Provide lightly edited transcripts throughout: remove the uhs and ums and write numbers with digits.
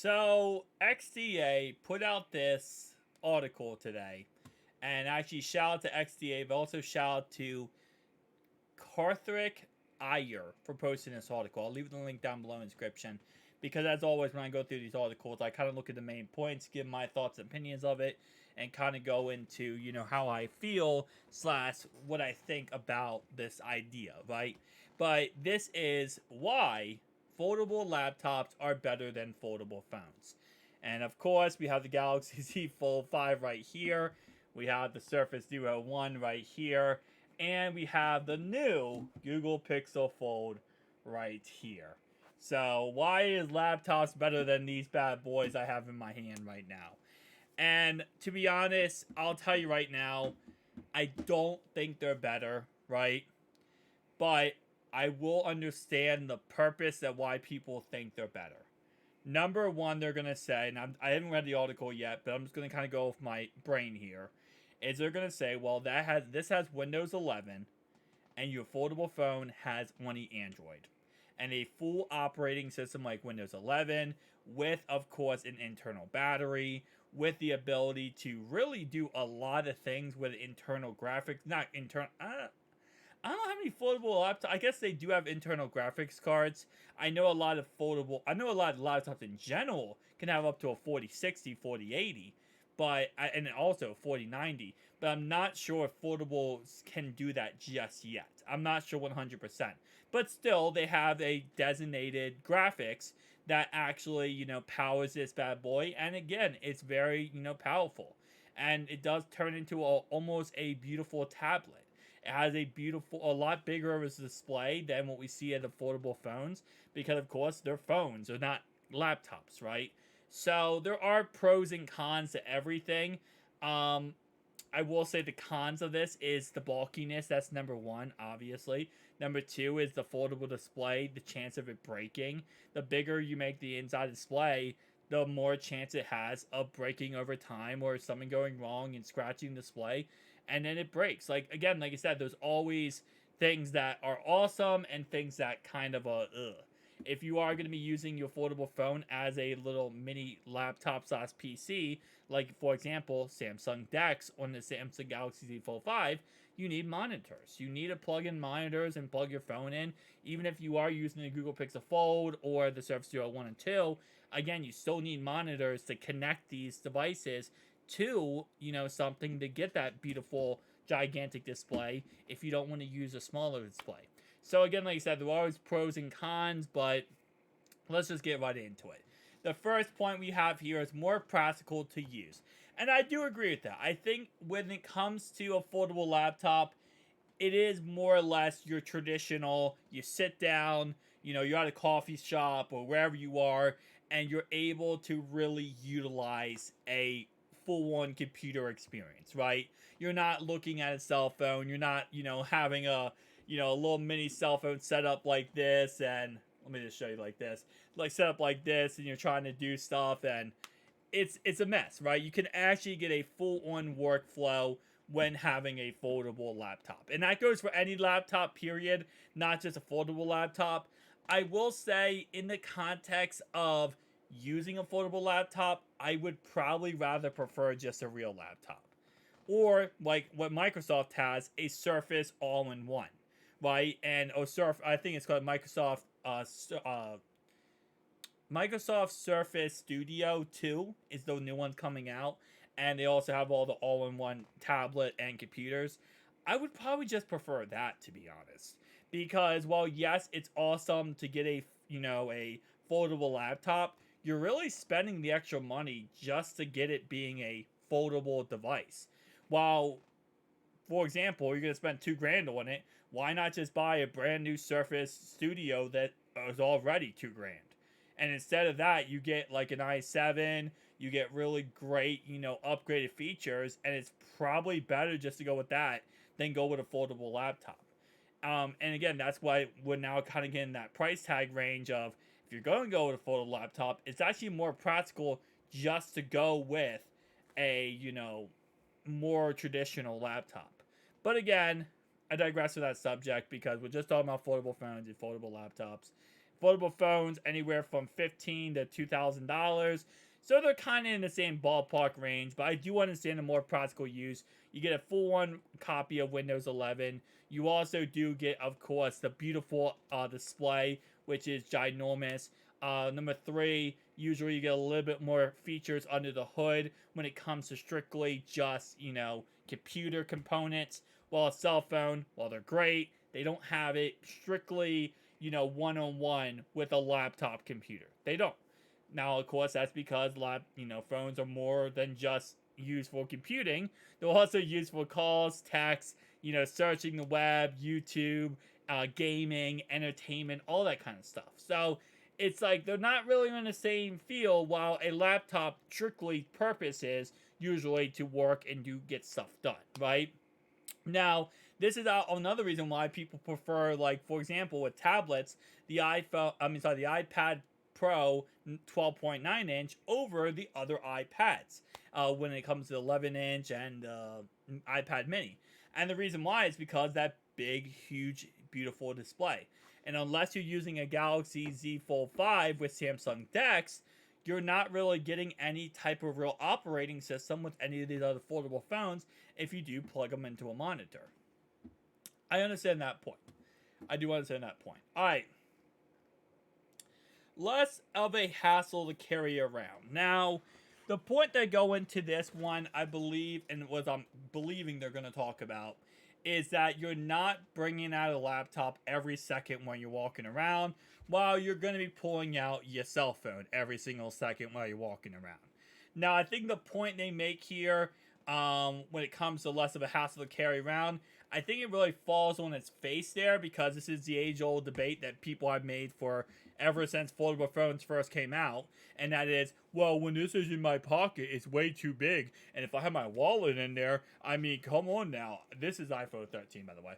So XDA put out this article today, and actually shout out to XDA, but also shout out to Karthik Iyer for posting this article. I'll leave the link down below in the description because, as always, when I go through these articles, I kind of look at the main points, give my thoughts and opinions of it, and kind of go into how I feel slash what I think about this idea, right? But this is why foldable laptops are better than foldable phones. And of course, we have the Galaxy Z Fold 5 right here. We have the Surface Duo 1 right here, and we have the new Google Pixel Fold right here. So why is laptops better than these bad boys I have in my hand right now? And to be honest, I'll tell you right now, I don't think they're better, right? But I will understand the purpose of why people think they're better. Number one, they're gonna say, and I haven't read the article yet, but I'm just gonna kind of go with my brain here. Is they're gonna say, well, this has Windows 11, and your foldable phone has only Android, and a full operating system like Windows 11, with of course an internal battery, with the ability to really do a lot of things with internal graphics, not internal. I don't know how many foldable laptops. I guess they do have internal graphics cards. I know a lot of laptops in general can have up to a 4060, 4080, and also 4090. But I'm not sure if foldables can do that just yet. I'm not sure 100%. But still, they have a designated graphics that actually, powers this bad boy. And again, it's very, powerful. And it does turn into almost a beautiful tablet. It has a lot bigger of a display than what we see at affordable phones because, of course, they're phones, they're not laptops, right? So there are pros and cons to everything. Um, I will say the cons of this is the bulkiness. That's number one, obviously. Number two is the foldable display, the chance of it breaking. The bigger you make the inside display, the more chance it has of breaking over time or something going wrong and scratching the display, and then it breaks. Like again, like I said, there's always things that are awesome and things that kind of ugh. If you are going to be using your foldable phone as a little mini laptop slash PC, like for example Samsung Dex on the Samsung Galaxy Z Fold 5, you need monitors. You need to plug in monitors and plug your phone in. Even if you are using the Google Pixel Fold or the Surface Duo 1 and 2, again, you still need monitors to connect these devices to, something to get that beautiful, gigantic display if you don't want to use a smaller display. So again, like I said, there are always pros and cons, but let's just get right into it. The first point we have here is more practical to use. And I do agree with that. I think when it comes to a foldable laptop, it is more or less your traditional, you sit down, you're at a coffee shop or wherever you are, and you're able to really utilize a full-on computer experience, right? You're not looking at a cell phone, you're not, having a little mini cell phone set up like this, and let me just show you like this, like set up like this, and you're trying to do stuff, and it's a mess, right? You can actually get a full-on workflow when having a foldable laptop. And that goes for any laptop, period, not just a foldable laptop. I will say, in the context of using a foldable laptop, I would probably rather prefer just a real laptop. Or, like what Microsoft has, a Surface all in one, right? And I think it's called Microsoft Surface Studio 2 is the new one coming out, and they also have all the all-in-one tablet and computers. I would probably just prefer that, to be honest, because while yes, it's awesome to get a foldable laptop, you're really spending the extra money just to get it being a foldable device. While, for example, you're gonna spend 2 grand on it, why not just buy a brand new Surface Studio that is already 2 grand? And instead of that, you get like an i7, you get really great, upgraded features, and it's probably better just to go with that than go with a foldable laptop. And again, that's why we're now kind of getting that price tag range of, if you're going to go with a foldable laptop, it's actually more practical just to go with a, more traditional laptop. But again, I digress with that subject because we're just talking about foldable phones and foldable laptops. Foldable phones anywhere from $15 to $2,000. So they're kind of in the same ballpark range, but I do understand the more practical use. You get a full-on copy of Windows 11. You also do get, of course, the beautiful display, which is ginormous. Number three, usually you get a little bit more features under the hood when it comes to strictly just, computer components. While a cell phone, while they're great, they don't have it strictly, one-on-one with a laptop computer. They don't. Now, of course, that's because phones are more than just used for computing. They're also used for calls, text, searching the web, YouTube, gaming, entertainment, all that kind of stuff. So it's like they're not really in the same field. While a laptop strictly purpose is usually to work and do get stuff done, right? Now, this is another reason why people prefer, like, for example, with tablets, the the iPad Pro 12.9 inch over the other iPads when it comes to 11-inch and iPad Mini. And the reason why is because that big, huge, beautiful display. And unless you're using a Galaxy Z Fold 5 with Samsung DeX, you're not really getting any type of real operating system with any of these other foldable phones if you do plug them into a monitor. I understand that point. I do understand that point. Alright. Less of a hassle to carry around. Now, the point that go into this one, I believe, and what I'm believing they're going to talk about, is that you're not bringing out a laptop every second when you're walking around, while you're going to be pulling out your cell phone every single second while you're walking around. Now, I think the point they make here, when it comes to less of a hassle to carry around, I think it really falls on its face there, because this is the age-old debate that people have made for ever since foldable phones first came out, and that is, well, when this is in my pocket, it's way too big, and if I have my wallet in there, I mean, come on now, this is iPhone 13, by the way.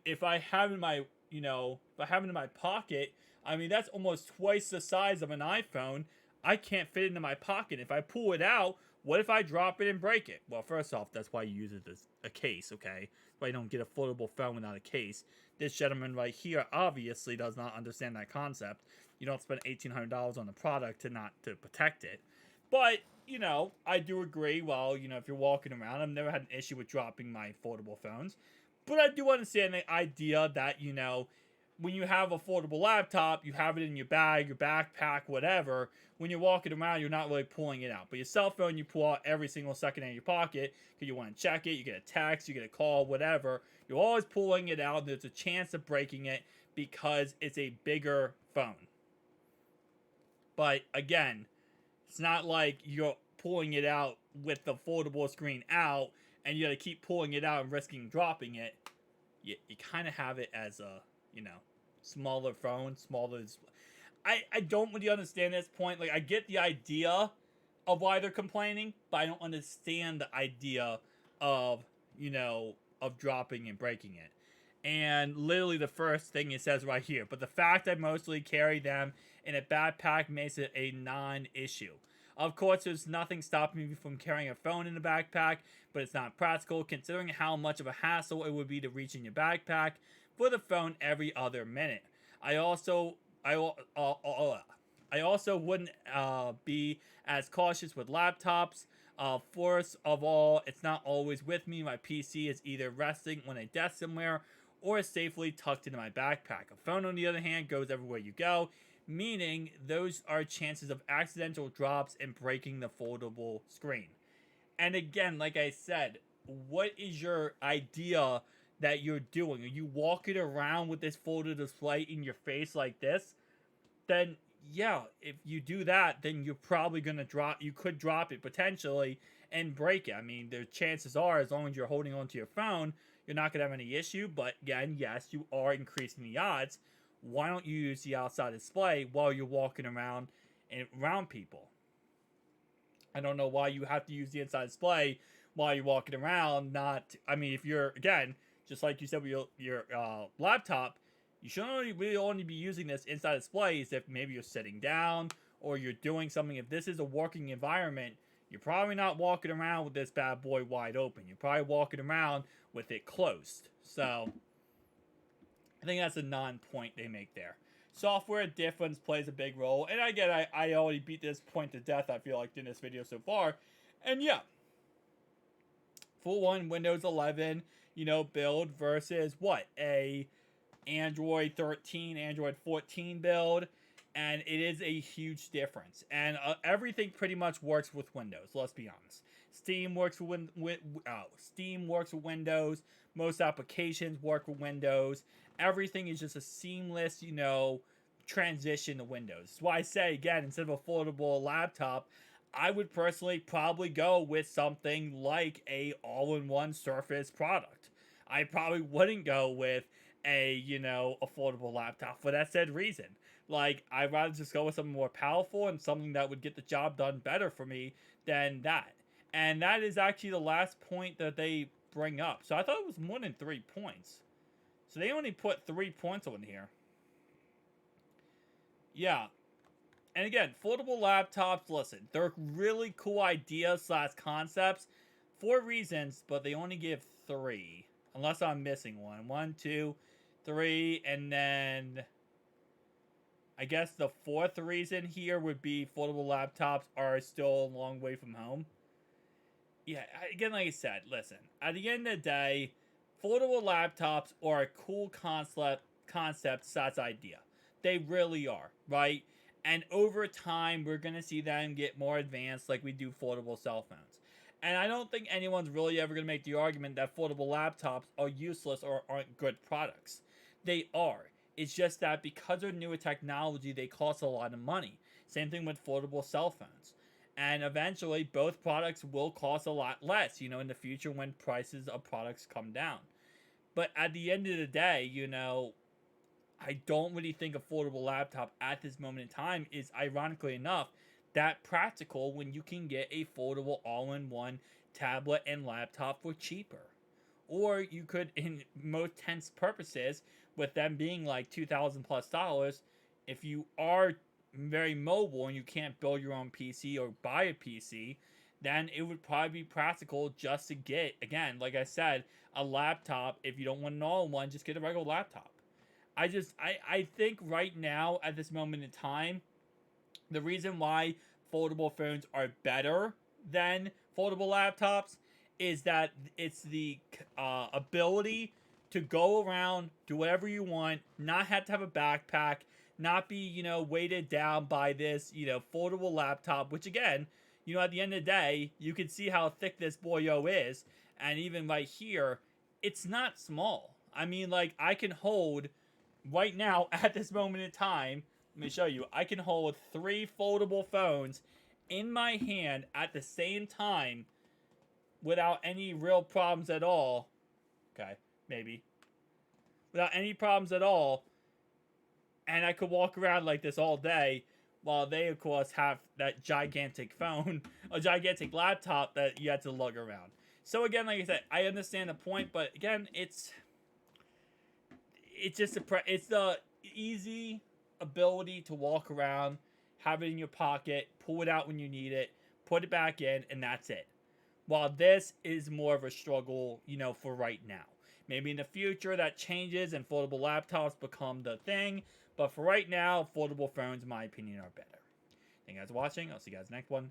If I have in my, if I have it in my pocket, I mean, that's almost twice the size of an iPhone. I can't fit it into my pocket. If I pull it out, what if I drop it and break it? Well, first off, that's why you use it as a case, okay? Why you don't get a foldable phone without a case. This gentleman right here obviously does not understand that concept. You don't spend $1,800 on the product to protect it. But, I do agree, well, if you're walking around, I've never had an issue with dropping my foldable phones. But I do understand the idea that, when you have a foldable laptop, you have it in your bag, your backpack, whatever. When you're walking around, you're not really pulling it out. But your cell phone, you pull out every single second in your pocket because you want to check it. You get a text, you get a call, whatever. You're always pulling it out. There's a chance of breaking it because it's a bigger phone. But again, it's not like you're pulling it out with the foldable screen out and you got to keep pulling it out and risking dropping it. You kind of have it as a, smaller phone, smaller. I don't really understand this point. Like, I get the idea of why they're complaining, but I don't understand the idea of, of dropping and breaking it. And literally the first thing it says right here, but the fact I mostly carry them in a backpack makes it a non-issue. Of course, there's nothing stopping me from carrying a phone in a backpack, but it's not practical considering how much of a hassle it would be to reach in your backpack for the phone every other minute. I also wouldn't be as cautious with laptops. First of all, it's not always with me. My PC is either resting on a desk somewhere or safely tucked into my backpack. A phone, on the other hand, goes everywhere you go, meaning those are chances of accidental drops and breaking the foldable screen. And again, like I said, what is your idea that you're doing? Are you walking around with this folded display in your face like this? Then yeah, if you do that, then you're probably gonna you could drop it potentially and break it. I mean, the chances are, as long as you're holding onto your phone, you're not gonna have any issue. But again, yes, you are increasing the odds. Why don't you use the outside display while you're walking around and around people? I don't know why you have to use the inside display while you're walking around. Not, I mean, if you're, again, just like you said with your laptop, you should only be using this inside displays if maybe you're sitting down or you're doing something. If this is a working environment, you're probably not walking around with this bad boy wide open. You're probably walking around with it closed. So I think that's a non-point they make there. software difference plays a big role. And again, I already beat this point to death, I feel like, in this video so far. And yeah, full one Windows 11, build versus what? A Android 13, Android 14 build. And it is a huge difference. And everything pretty much works with Windows, let's be honest. Steam works Steam works with Windows. Most applications work with Windows. Everything is just a seamless, transition to Windows. That's why I say, again, instead of a foldable laptop, I would personally probably go with something like a all-in-one Surface product. I probably wouldn't go with a, affordable laptop for that said reason. Like, I'd rather just go with something more powerful and something that would get the job done better for me than that. And that is actually the last point that they bring up. So I thought it was more than 3 points. So they only put 3 points on here. Yeah. And again, foldable laptops, listen, they're really cool ideas / concepts for reasons, but they only give 3. Unless I'm missing one. 1, 2, 3, and then I guess the 4th reason here would be foldable laptops are still a long way from home. Yeah, again, like I said, listen, at the end of the day, foldable laptops are a cool concept / idea. They really are, right? And over time, we're going to see them get more advanced like we do foldable cell phones. And I don't think anyone's really ever going to make the argument that foldable laptops are useless or aren't good products. They are. It's just that because of newer technology, they cost a lot of money. Same thing with foldable cell phones. And eventually, both products will cost a lot less, in the future when prices of products come down. But at the end of the day, I don't really think a foldable laptop at this moment in time is, ironically enough, that practical when you can get a foldable all-in-one tablet and laptop for cheaper. Or you could, in most tense purposes, with them being like $2,000 plus, if you are very mobile and you can't build your own PC or buy a PC, then it would probably be practical just to get, again, like I said, a laptop. If you don't want an all-in-one, just get a regular laptop. I think right now, at this moment in time, the reason why foldable phones are better than foldable laptops is that it's the ability to go around, do whatever you want, not have to have a backpack, not be, weighted down by this, foldable laptop, which again, at the end of the day, you can see how thick this boyo is. And even right here, it's not small. I mean, like, I can hold, right now, at this moment in time, let me show you, I can hold 3 foldable phones in my hand at the same time without any real problems at all. Okay, maybe. Without any problems at all. And I could walk around like this all day, while they, of course, have that gigantic phone, a gigantic laptop that you have to lug around. So again, like I said, I understand the point, but again, it's just it's the easy ability to walk around, have it in your pocket, pull it out when you need it, put it back in, and that's it. While this is more of a struggle, for right now. Maybe in the future that changes and foldable laptops become the thing, but for right now, foldable phones, in my opinion, are better. Thank you guys for watching. I'll see you guys next one.